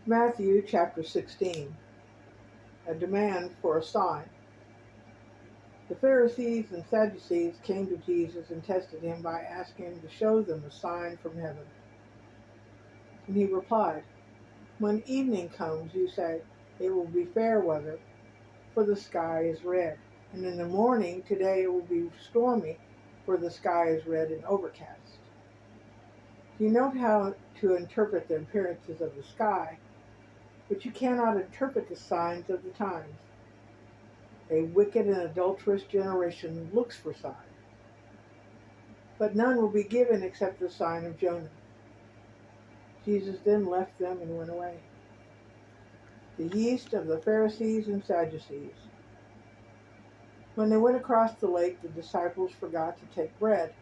Matthew chapter 16. A demand for a sign. The Pharisees and Sadducees came to Jesus and tested him by asking him to show them a sign from heaven. And he replied, "When evening comes, you say, 'It will be fair weather, for the sky is red.' And in the morning, 'Today it will be stormy, for the sky is red and overcast.' You know how to interpret the appearances of the sky, but you cannot interpret the signs of the times. A wicked and adulterous generation looks for signs, but none will be given except the sign of Jonah." Jesus then left them and went away. The yeast of the Pharisees and Sadducees. When they went across the lake, the disciples forgot to take bread.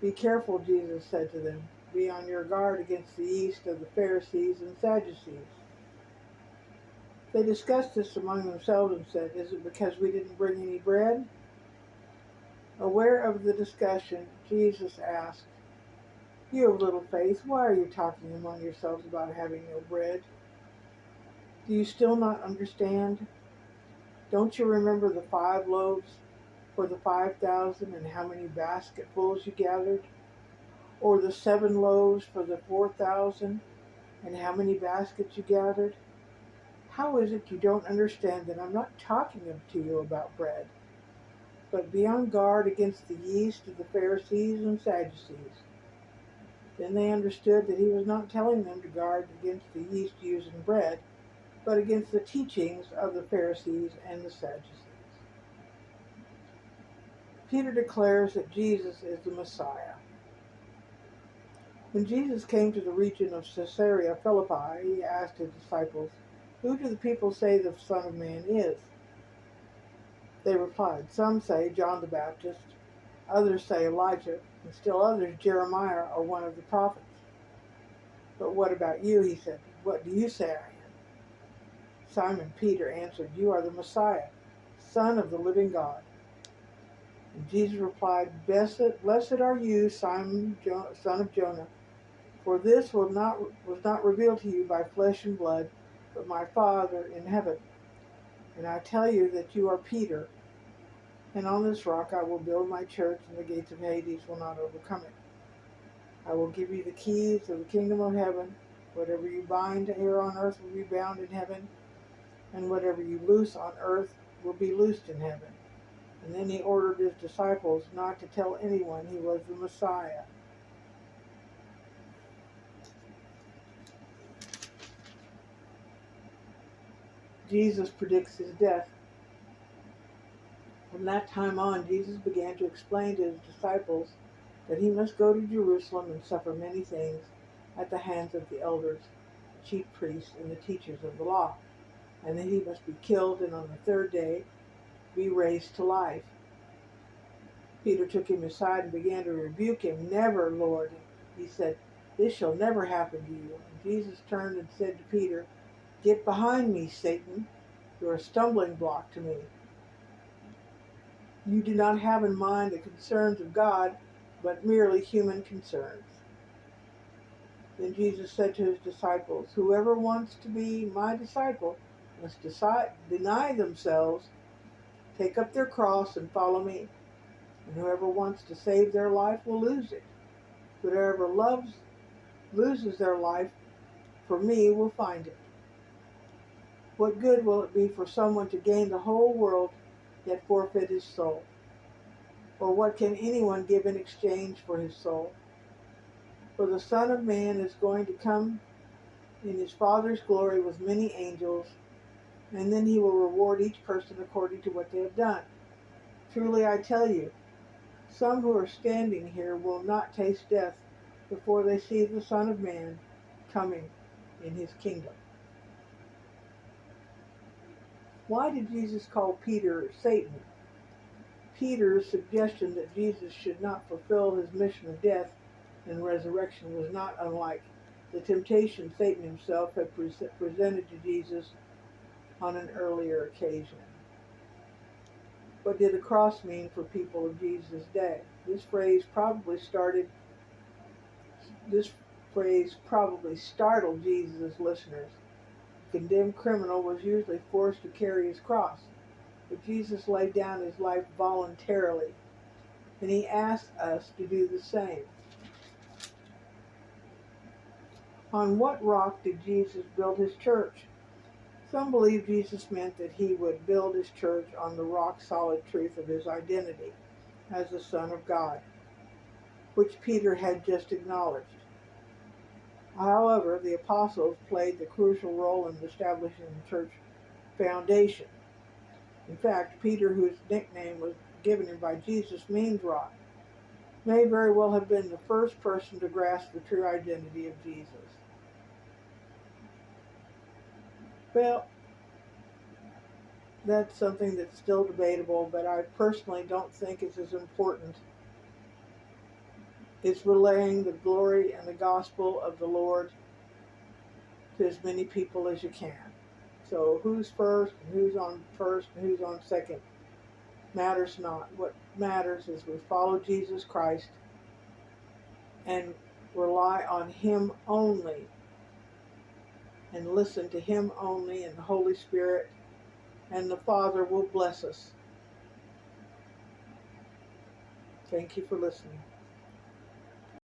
"Be careful," Jesus said to them. "Be on your guard against the yeast of the Pharisees and Sadducees." They discussed this among themselves and said, "Is it because we didn't bring any bread?" Aware of the discussion, Jesus asked, "You of little faith, why are you talking among yourselves about having no bread? Do you still not understand? Don't you remember the 5 loaves for the 5,000 and how many basketfuls you gathered? Or the 7 loaves for the 4,000 and how many baskets you gathered? How is it you don't understand that I'm not talking to you about bread? But be on guard against the yeast of the Pharisees and Sadducees." Then they understood that he was not telling them to guard against the yeast used in bread, but against the teachings of the Pharisees and the Sadducees. Peter declares that Jesus is the Messiah. When Jesus came to the region of Caesarea Philippi, he asked his disciples, "Who do the people say the Son of Man is?" They replied, "Some say John the Baptist, others say Elijah, and still others Jeremiah or one of the prophets." "But what about you?" he said. "What do you say I am?" Simon Peter answered, "You are the Messiah, Son of the living God." And Jesus replied, Blessed are you, Simon, son of Jonah, for this was not revealed to you by flesh and blood, but my Father in heaven. And I tell you that you are Peter, and on this rock I will build my church, and the gates of Hades will not overcome it. I will give you the keys of the kingdom of heaven. Whatever you bind here on earth will be bound in heaven, and whatever you loose on earth will be loosed in heaven." And then he ordered his disciples not to tell anyone he was the Messiah. Jesus predicts his death. From that time on, Jesus began to explain to his disciples that he must go to Jerusalem and suffer many things at the hands of the elders, the chief priests, and the teachers of the law, and that he must be killed and on the 3rd day be raised to life. Peter took him aside and began to rebuke him. "Never, Lord," he said, "this shall never happen to you." And Jesus turned and said to Peter, "Get behind me, Satan. You're a stumbling block to me. You do not have in mind the concerns of God, but merely human concerns." Then Jesus said to his disciples, "Whoever wants to be my disciple must deny themselves, take up their cross, and follow me. And whoever wants to save their life will lose it. Whoever loses their life for me will find it. What good will it be for someone to gain the whole world, yet forfeit his soul? Or what can anyone give in exchange for his soul? For the Son of Man is going to come in his Father's glory with many angels, and then he will reward each person according to what they have done. Truly I tell you, some who are standing here will not taste death before they see the Son of Man coming in his kingdom." Why did Jesus call Peter Satan? Peter's suggestion that Jesus should not fulfill his mission of death and resurrection was not unlike the temptation Satan himself had presented to Jesus on an earlier occasion. What did the cross mean for people of Jesus' day? This phrase phrase probably startled Jesus' listeners. The condemned criminal was usually forced to carry his cross, but Jesus laid down his life voluntarily, and he asked us to do the same. On what rock did Jesus build his church? Some believe Jesus meant that he would build his church on the rock-solid truth of his identity as the Son of God, which Peter had just acknowledged. However, the apostles played the crucial role in establishing the church foundation. In fact, Peter, whose nickname was given him by Jesus, means rock, may very well have been the first person to grasp the true identity of Jesus. Well, that's something that's still debatable, but I personally don't think it's as important. It's relaying the glory and the gospel of the Lord to as many people as you can. So who's first and who's on first and who's on second matters not. What matters is we follow Jesus Christ and rely on him only and listen to him only, and the Holy Spirit and the Father will bless us. Thank you for listening.